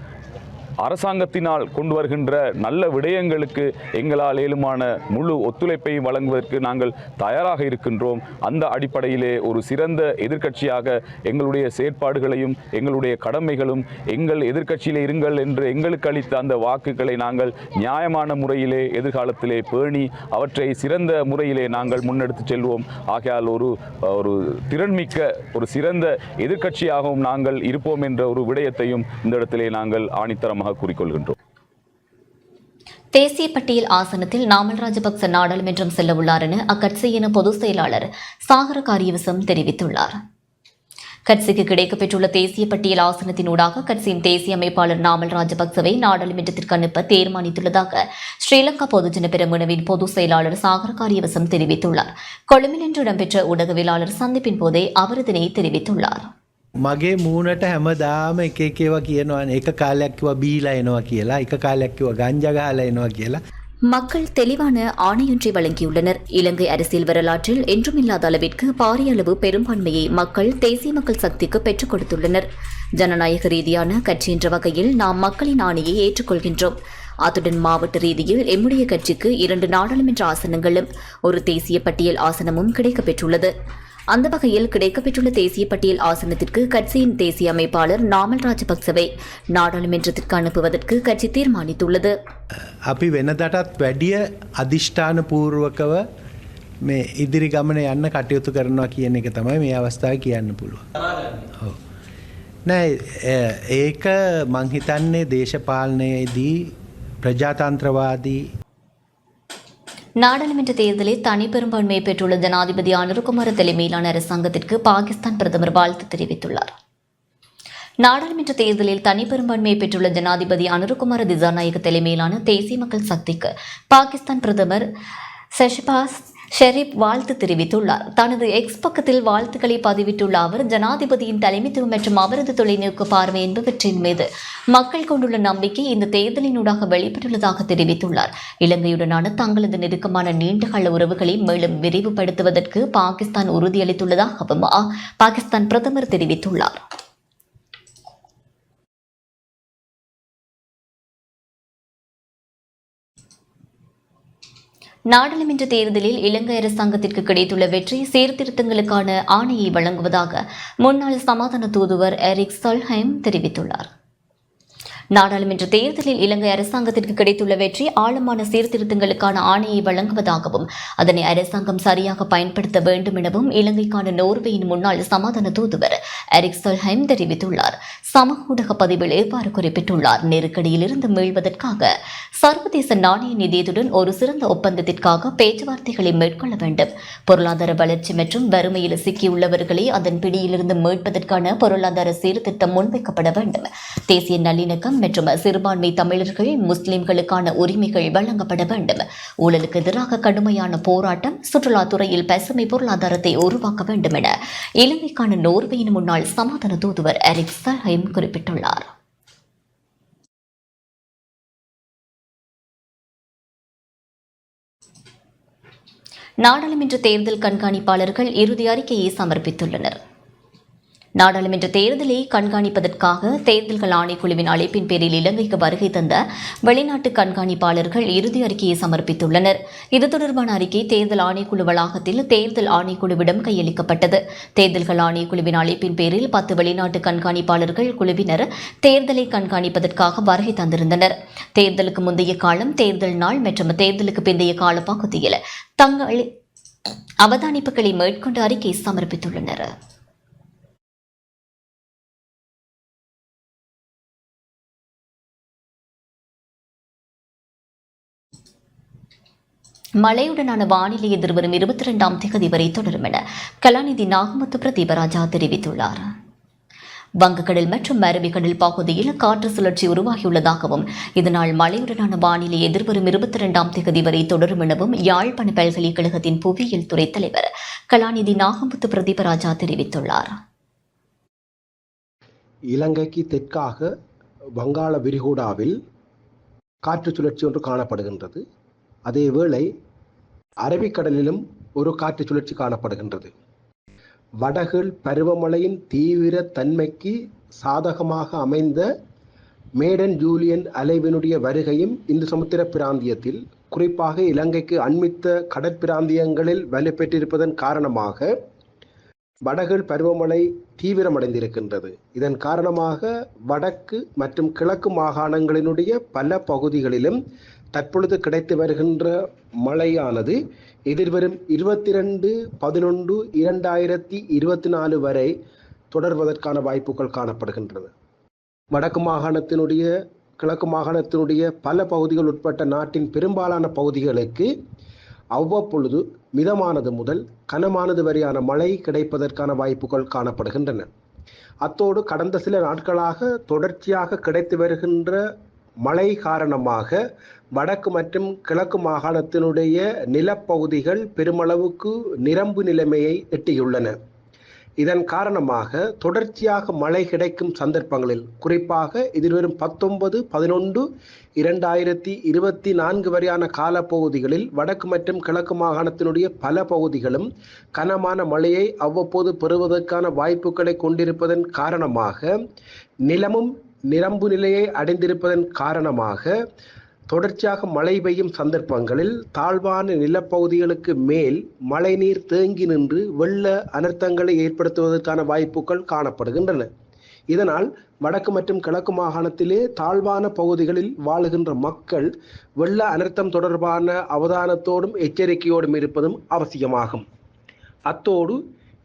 அரசாங்கத்தினால் கொண்டு வருகின்ற நல்ல விடயங்களுக்கு எங்களால் ஏழுமான முழு ஒத்துழைப்பையும் வழங்குவதற்கு நாங்கள் தயாராக இருக்கின்றோம். அந்த அடிப்படையிலே ஒரு சிறந்த எதிர்க்கட்சியாக எங்களுடைய செயற்பாடுகளையும் எங்களுடைய கடமைகளும் எங்கள் எதிர்க்கட்சியிலே இருங்கள் என்று எங்களுக்கு அளித்த அந்த வாக்குகளை நாங்கள் நியாயமான முறையிலே எதிர்காலத்திலே பேணி அவற்றை சிறந்த முறையிலே நாங்கள் முன்னெடுத்து செல்வோம். ஆகையால் ஒரு திறன்மிக்க ஒரு சிறந்த எதிர்க்கட்சியாகவும் நாங்கள் இருப்போம் என்ற ஒரு விடயத்தையும் இந்த இடத்திலே நாங்கள் ஆணித்தரமாக கூறிக்கொள்கின்றோம். தேசிய பட்டியல் ஆசனத்தில் நாமல் ராஜபக்ச நாடாளுமன்றம் செல்ல உள்ளார் என அக்கட்சியின் பொதுச் செயலாளர் சாகர காரியவசம் தெரிவித்துள்ளார். கட்சிக்கு கிடைக்கப்பெற்றுள்ள தேசிய பட்டியல் ஆசனத்தினூடாக கட்சியின் தேசிய அமைப்பாளர் நாமல் ராஜபக்சவை நாடாளுமன்றத்திற்கு அனுப்ப தீர்மானித்துள்ளதாக ஸ்ரீலங்கா பொதுஜன பெரமுனவின் பொதுச் செயலாளர் சாகர காரியவசம் தெரிவித்துள்ளார். கொழும்பில் இன்று இடம்பெற்ற ஊடகவியலாளர் சந்திப்பின் போதே அவர் இதனை தெரிவித்துள்ளார். මගේ මූනට හැමදාම එක ඒවා කියනවා, එක කාලයක් කිව්වා බීලා එනවා කියලා, එක කාලයක් කිව්වා ගංජා ගහලා එනවා කියලා. மக்கள் தெளிவான ஆணையொன்றை வழங்கியுள்ளனர். இலங்கை அரசியல் வரலாற்றில் என்றுமில்லாத அளவிற்கு பாரிய அளவு பெரும்பான்மையை மக்கள் தேசிய மக்கள் சக்திக்கு பெற்றுக் கொடுத்துள்ளனர். ஜனநாயக ரீதியான கட்சி என்ற வகையில் நாம் மக்களின் ஆணையை ஏற்றுக்கொள்கின்றோம். அத்துடன் மாவட்ட ரீதியில் எம்முடைய கட்சிக்கு 2 நாடாளுமன்ற ஆசனங்களும் ஒரு தேசிய பட்டியல் ஆசனமும் கிடைக்கப்பெற்றுள்ளது. அந்த வகையில் கிடைக்கப்பெற்றுள்ள தேசிய பட்டியல் ஆசனத்திற்கு கட்சியின் தேசிய அமைப்பாளர் நாமல் ராஜபக்சவை நாடாளுமன்றத்திற்கு அனுப்புவதற்கு கட்சி தீர்மானித்துள்ளது. අපි වෙනදටත් වැඩිය අධිෂ්ඨාන පූර්වකව මේ ඉදිරි ගමන යන්න කටයුතු කරනවා කියන එක තමයි මේ අවස්ථාවේ කියන්න පුළුවන්. නෑ ඒක මං හිතන්නේ දේශපාලනයේදී ප්‍රජාතන්ත්‍රවාදී நாடாளுமன்ற தேர்தலில் தனி பெரும்பான்மையை பெற்றுள்ள ஜனாதிபதி அனுரகுமார தலைமையிலான அரசாங்கத்திற்கு பாகிஸ்தான் பிரதமர் வாழ்த்து தெரிவித்துள்ளார். நாடாளுமன்ற தேர்தலில் தனி பெரும்பான்மையை பெற்றுள்ள ஜனாதிபதி அனுரகுமார திசாநாயக்க தலைமையிலான தேசிய மக்கள் சக்திக்கு பாகிஸ்தான் பிரதமர் ஷஹபாஸ் ஷெரீப் வாழ்த்து தெரிவித்துள்ளார். தனது எக்ஸ் பக்கத்தில் வாழ்த்துக்களை பதிவிட்டுள்ள அவர் ஜனாதிபதியின் தலைமைத்துவம் மற்றும் அவரது தொலைநோக்கு பார்வை என்பவற்றின் மீது மக்கள் கொண்டுள்ள நம்பிக்கை இந்த தேர்தலினூடாக வெளிப்பட்டுள்ளதாக தெரிவித்துள்ளார். இலங்கையுடனான தங்களது நெருக்கமான நீண்டகால உறவுகளை மேலும் விரிவுபடுத்துவதற்கு பாகிஸ்தான் உறுதியளித்துள்ளதாகவும் பாகிஸ்தான் பிரதமர் தெரிவித்துள்ளார். நாடாளுமன்ற தேர்தலில் இலங்கை அரசாங்கத்திற்கு கிடைத்துள்ள வெற்றி சீர்திருத்தங்களுக்கான ஆணையை வழங்குவதாக முன்னாள் சமாதான தூதுவர் எரிக் சொல்ஹைம் தெரிவித்துள்ளார். நாடாளுமன்ற தேர்தலில் இலங்கை அரசாங்கத்திற்கு கிடைத்துள்ள வெற்றி ஆழமான சீர்திருத்தங்களுக்கான ஆணையை வழங்குவதாகவும் அதனை அரசாங்கம் சரியாக பயன்படுத்த வேண்டும் எனவும் இலங்கைக்கான நோர்வேயின் முன்னாள் சமாதான தூதுவர் எரிக் சொல்ஹைம் தெரிவித்துள்ளார். சமூக ஊடக பதிவில் இவ்வாறு குறிப்பிட்டுள்ளார். நெருக்கடியிலிருந்து மீள்வதற்காக சர்வதேச நாணய நிதியத்துடன் ஒரு சிறந்த ஒப்பந்தத்திற்காக பேச்சுவார்த்தைகளை மேற்கொள்ள வேண்டும். பொருளாதார வளர்ச்சி மற்றும் வறுமையில் சிக்கியுள்ளவர்களை அதன் பிடியிலிருந்து மீட்பதற்கான பொருளாதார சீர்திருத்தம் முன்வைக்கப்பட வேண்டும். தேசிய நல்லிணக்கம் மற்றும் சிறுபான்மை தமிழர்கள் முஸ்லிம்களுக்கான உரிமைகள் வழங்கப்பட வேண்டும். ஊழலுக்கு எதிராக கடுமையான போராட்டம், சுற்றுலாத்துறையில் பசுமை பொருளாதாரத்தை உருவாக்க வேண்டும் என இலங்கைக்கான நோர்வேயின் முன்னாள் சமாதான தூதுவர் எரிக் சொல்ஹைம் குறிப்பிட்டுள்ளார். நாடாளுமன்ற தேர்தல் கண்காணிப்பாளர்கள் இறுதி அறிக்கையை சமர்ப்பித்துள்ளனர். நாடாளுமன்ற தேர்தலை கண்காணிப்பதற்காக தேர்தல்கள் ஆணைக்குழுவின் அழைப்பின் பேரில் இலங்கைக்கு வருகை தந்த வெளிநாட்டு கண்காணிப்பாளர்கள் இறுதி அறிக்கையை சமர்ப்பித்துள்ளனர். இது தொடர்பான அறிக்கை தேர்தல் ஆணைக்குழு வளாகத்தில் தேர்தல் ஆணைக்குழுவிடம் கையளிக்கப்பட்டது. தேர்தல்கள் ஆணைக்குழுவின் அழைப்பின் பேரில் 10 வெளிநாட்டு கண்காணிப்பாளர்கள் குழுவினர் தேர்தலை கண்காணிப்பதற்காக வருகை தந்திருந்தனர். தேர்தலுக்கு முந்தைய காலம், தேர்தல் நாள் மற்றும் தேர்தலுக்கு பிந்தைய கால பகுதியில் தங்கள் அவதானிப்புகளை மேற்கொண்டு அறிக்கை சமர்ப்பித்துள்ளனர். மழையுடனான வானிலை எதிர்வரும் 22ஆம் தேதி வரை தொடரும் என கலாநிதி நாகமுத்து பிரதீபராஜா தெரிவித்துள்ளார். வங்கக்கடல் மற்றும் அரபிக்கடல் பகுதியில் காற்று சுழற்சி உருவாகியுள்ளதாகவும் இதனால் மழையுடனான வானிலை எதிர்வரும் 22ஆம் தேதி வரை தொடரும் எனவும் யாழ்ப்பாண பல்கலைக்கழகத்தின் புவியியல் துறை தலைவர் கலாநிதி நாகமுத்து பிரதீபராஜா தெரிவித்துள்ளார். இலங்கைக்கு தெற்காக வங்காள விரிகுடாவில் காற்று சுழற்சி ஒன்று காணப்படுகின்றது. அதேவேளை அரபிக்கடலிலும் ஒரு காற்று சுழற்சி காணப்படுகின்றது. வடகிழ் பருவமழையின் தீவிர தன்மைக்கு சாதகமாக அமைந்த மேடன் ஜூலியன் அலைவினுடைய வருகையும் இந்து சமுத்திர பிராந்தியத்தில், குறிப்பாக இலங்கைக்கு அண்மித்த கடற்பிராந்தியங்களில் வலுப்பெற்றிருப்பதன் காரணமாக வடகிழ் பருவமழை தீவிரமடைந்திருக்கின்றது. இதன் காரணமாக வடக்கு மற்றும் கிழக்கு மாகாணங்களினுடைய பல பகுதிகளிலும் தற்பொழுது கிடைத்து வருகின்ற மழையானது எதிர்வரும் 22/11/2024 வரை தொடர்வதற்கான வாய்ப்புகள் காணப்படுகின்றன. வடக்கு மாகாணத்தினுடைய கிழக்கு மாகாணத்தினுடைய பல பகுதிகள் உட்பட்ட நாட்டின் பெரும்பாலான பகுதிகளுக்கு அவ்வப்பொழுது மிதமானது முதல் கனமானது வரையான மழை கிடைப்பதற்கான வாய்ப்புகள் காணப்படுகின்றன. அத்தோடு கடந்த சில நாட்களாக தொடர்ச்சியாக கிடைத்து வருகின்ற மழை காரணமாக வடக்கு மற்றும் கிழக்கு மாகாணத்தினுடைய நிலப்பகுதிகள் பெருமளவுக்கு நிரம்பு நிலைமையை எட்டியுள்ளன. இதன் காரணமாக தொடர்ச்சியாக மழை கிடைக்கும் சந்தர்ப்பங்களில், குறிப்பாக எதிர்வரும் 19/11/2024 வரையான காலப்பகுதிகளில் வடக்கு மற்றும் கிழக்கு மாகாணத்தினுடைய பல பகுதிகளும் கனமான மழையை அவ்வப்போது பெறுவதற்கான வாய்ப்புகளை கொண்டிருப்பதன் காரணமாக, நிலமும் நிரம்பு நிலையை அடைந்திருப்பதன் காரணமாக தொடர்ச்சியாக மழை பெய்யும் சந்தர்ப்பங்களில் தாழ்வான நிலப்பகுதிகளுக்கு மேல் மழைநீர் தேங்கி நின்று வெள்ள அனர்த்தங்களை ஏற்படுத்துவதற்கான வாய்ப்புகள் காணப்படுகின்றன. இதனால் வடக்கு மற்றும் கிழக்கு மாகாணத்திலே தாழ்வான பகுதிகளில் வாழுகின்ற மக்கள் வெள்ள அனர்த்தம் தொடர்பான அவதானத்தோடும் எச்சரிக்கையோடும் இருப்பதும் அவசியமாகும். அத்தோடு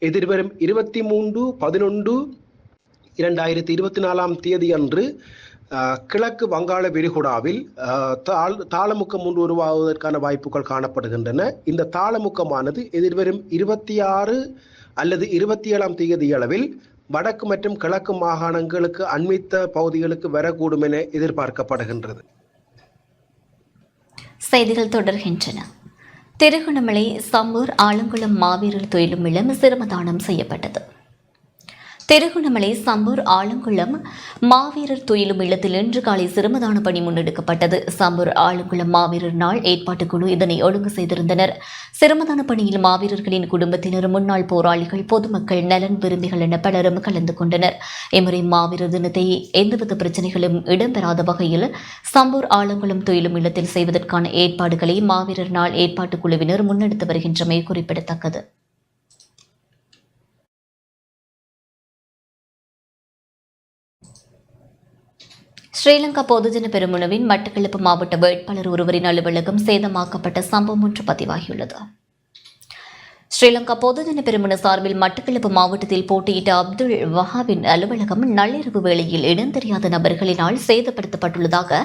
எதிர்வரும் 23/11/2024 அன்று கிழக்கு வங்காள விரிகுடாவில் தாளமுக்கம் ஒன்று உருவாகுவதற்கான வாய்ப்புகள் காணப்படுகின்றன. இந்த தாளமுக்கமானது எதிர்வரும் 26 அல்லது 27ஆம் தேதி அளவில் வடக்கு மற்றும் கிழக்கு மாகாணங்களுக்கு அண்மித்த பகுதிகளுக்கு வரக்கூடும் என எதிர்பார்க்கப்படுகின்றது. செய்திகள் தொடர்கின்றன. திருகோணமலை சம்பூர் ஆலங்குளம் மாவீரர் துயிலும் இல்லம் சிரமதானம் செய்யப்பட்டது. திருகோணமலை சம்பூர் ஆலங்குளம் மாவீரர் துயிலும் இல்லத்தில் இன்று காலை சிரமதான பணி முன்னெடுக்கப்பட்டது. சம்பூர் ஆலங்குளம் மாவீரர் நாள் ஏற்பாட்டுக்குழு இதனை ஒழுங்கு செய்திருந்தனர். சிரமதான பணியில் மாவீரர்களின் குடும்பத்தினர், முன்னாள் போராளிகள், பொதுமக்கள், நலன் விரும்பிகள் என பலரும் கலந்து கொண்டனர். இம்முறை மாவீரர் தினத்தை எந்தவித பிரச்சினைகளும் இடம்பெறாத வகையில் சம்பூர் ஆலங்குளம் துயிலும் இல்லத்தில் செய்வதற்கான ஏற்பாடுகளை மாவீரர் நாள் ஏற்பாட்டுக்குழுவினர் முன்னெடுத்து வருகின்றமை குறிப்பிடத்தக்கது. ஸ்ரீலங்கா பொதுஜன பெரமுனவின் மட்டக்களப்பு மாவட்ட வேட்பாளர் ஒருவரின் அலுவலகம் சேதமாக்கப்பட்ட சம்பவம் ஒன்று பதிவாகியுள்ளது. ஸ்ரீலங்கா பொதுஜன பெரமுன சார்பில் மட்டக்களப்பு மாவட்டத்தில் போட்டியிட்ட அப்துல் வஹாபின் அலுவலகம் நள்ளிரவு வேளையில் இடம் தெரியாத நபர்களினால் சேதப்படுத்தப்பட்டுள்ளதாக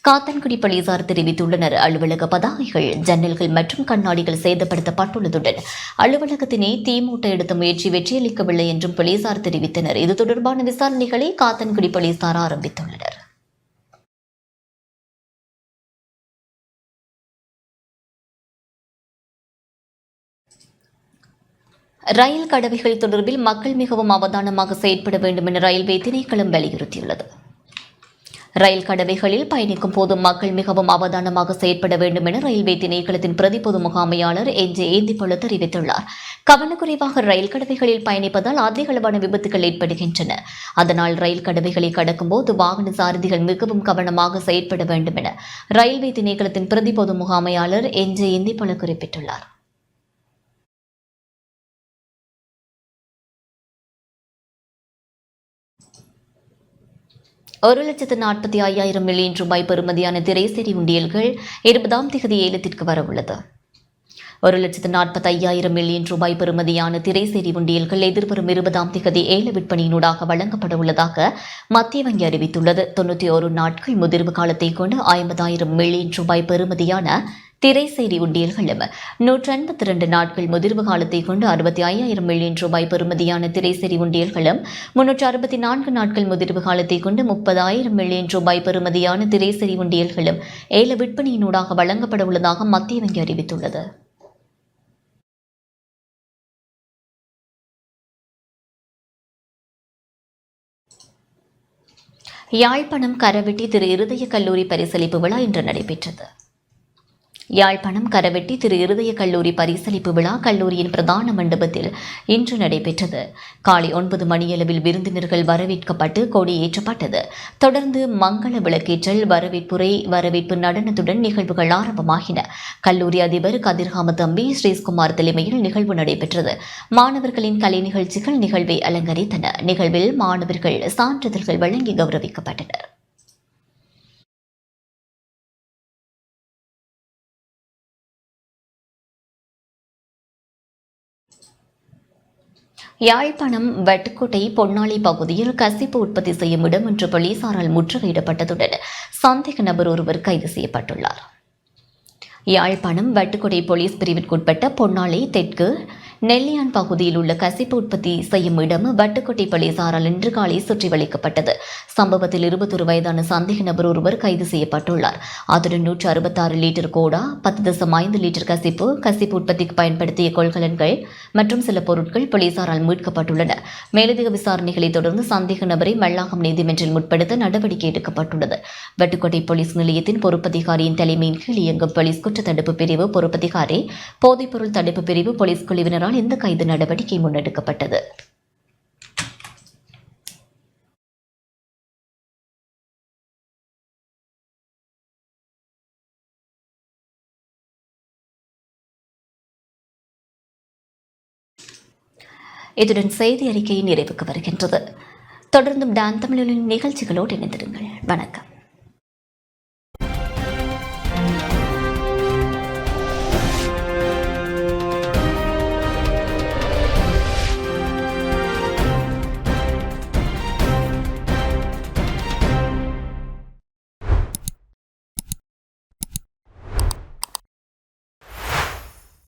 காத்தன்குடி போலீசார் தெரிவித்துள்ளனர். அலுவலக பதாகைகள், ஜன்னல்கள் மற்றும் கண்ணாடிகள் சேதப்படுத்தப்பட்டுள்ளதுடன் அலுவலகத்தினை தீமூட்ட எடுத்த முயற்சி வெற்றியளிக்கவில்லை என்றும் போலீசார் தெரிவித்தனர். இது தொடர்பான விசாரணைகளை காத்தன்குடி போலீசார் ஆரம்பித்துள்ளனர். ரயில் கடவைகள் தொடர்பில் மக்கள் மிகவும் அவதானமாக செயற்பட வேண்டும் என ரயில்வே திணைக்களம் வலியுறுத்தியுள்ளது. ரயில் கடவைகளில் பயணிக்கும் போது மக்கள் மிகவும் அவதானமாக செயற்பட வேண்டும் என ரயில்வே திணைக்களத்தின் பிரதி பொது முகாமையாளர் என்.ஜே. ஏந்திப்பொல தெரிவித்துள்ளார். கவனக்குறைவாக ரயில் கடவைகளில் பயணிப்பதால் அதிக அளவான விபத்துகள் ஏற்படுகின்றன. அதனால் ரயில் கடவைகளை கடக்கும் போது வாகன சாரதிகள் மிகவும் கவனமாக செயற்பட வேண்டும் என ரயில்வே திணைக்களத்தின் பிரதி பொது முகாமையாளர் என்.ஜே. ஏந்திப்பொல குறிப்பிட்டுள்ளார். $1,45,000 மில்லியன் பெறுமதியான திரைசேரி உண்டியல்கள் 20ஆம் தேதி ஏலத்திற்கு வரவுள்ளது. $1,45,000 மில்லியன் பெறுமதியான திரைசேரி உண்டியல்கள் எதிர்வரும் 20ஆம் தேதி ஏல விற்பனையினூடாக வழங்கப்பட உள்ளதாக மத்திய வங்கி அறிவித்துள்ளது. 91 நாட்கள் முதிர்வு காலத்தை கொண்டு $50,000 மில்லியன் பெறுமதியான திரைசேரி உண்டியல்களும் 152 நாட்கள் முதிர்வு காலத்தை கொண்டு $65,000 மில்லியன் பெறுமதியான திரைசேரி உண்டியல்களும் 364 நாட்கள் முதிர்வு காலத்தை கொண்டு $30,000 மில்லியன் பெறுமதியான திரைசேரி உண்டியல்களும் ஏல விற்பனையினூடாக வழங்கப்பட உள்ளதாக மத்திய வங்கி அறிவித்துள்ளது. யாழ்ப்பாணம் கரவெட்டி திரு இருதய கல்லூரி பரிசளிப்பு விழா இன்று நடைபெற்றது. யாழ்ப்பாணம் கரவெட்டி திரு இருதய கல்லூரி பரிசளிப்பு விழா கல்லூரியின் பிரதான மண்டபத்தில் இன்று நடைபெற்றது. காலை 9 மணியளவில் விருந்தினர்கள் வரவேற்கப்பட்டு கொடியேற்றப்பட்டது. தொடர்ந்து மங்கள விளக்கேற்றல், வரவேற்புரை, வரவேற்பு நடனத்துடன் நிகழ்வுகள் ஆரம்பமாகின. கல்லூரி அதிபர் கதிர்காம தம்பி ஸ்ரீஸ்குமார் தலைமையில் நிகழ்வு நடைபெற்றது. மாணவர்களின் கலை நிகழ்ச்சிகள் நிகழ்வை அலங்கரித்தன. நிகழ்வில் மாணவர்கள் சான்றிதழ்கள் வழங்கி கௌரவிக்கப்பட்டனர். யாழ்ப்பாணம் வட்டுக்கோட்டை பொன்னாளி பகுதியில் கசிப்பு உற்பத்தி செய்யும் இடம் ஒன்று போலீசாரால் முற்றுகையிடப்பட்டதுடன் சந்தேக நபர் ஒருவர் கைது செய்யப்பட்டுள்ளார். யாழ்ப்பாணம் வட்டுக்கோட்டை போலீஸ் பிரிவிற்குட்பட்ட பொன்னாளி தெற்கு நெல்லியான் பகுதியில் உள்ள கசிப்பு உற்பத்தி செய்யும் இடம் வட்டுக்கோட்டை போலீசாரால் இன்று காலை சுற்றி வளைக்கப்பட்டது. சம்பவத்தில் 21 வயதான சந்தேக நபர் ஒருவர் கைது செய்யப்பட்டுள்ளார். அதுடன் 166 லிட்டர் கோடா, 10.5 லிட்டர் கசிப்பு உற்பத்திக்கு பயன்படுத்திய கொள்கலன்கள் மற்றும் சில பொருட்கள் போலீசாரால் மீட்கப்பட்டுள்ளன. மேலதிக விசாரணைகளை தொடர்ந்து சந்தேக நபரை மல்லாகம் நீதிமன்றில் முற்படுத்த நடவடிக்கை எடுக்கப்பட்டுள்ளது. வட்டுக்கோட்டை போலீஸ் நிலையத்தின் பொறுப்பதிகாரியின் தலைமையின் கீழ் இயங்கும் போலீஸ் குற்றத்தடுப்பு பிரிவு பொறுப்பதிகாரி, போதைப்பொருள் தடுப்பு பிரிவு போலீஸ் குழுவினரால் இந்த கைது நடவடிக்கை முன்னெடுக்கப்பட்டது. இத்துடன் செய்தி அறிக்கை நிறைவுக்கு வருகின்றது. தொடர்ந்தும் டான் தமிழின் நிகழ்ச்சிகளோடு இணைந்திருங்கள். வணக்கம்.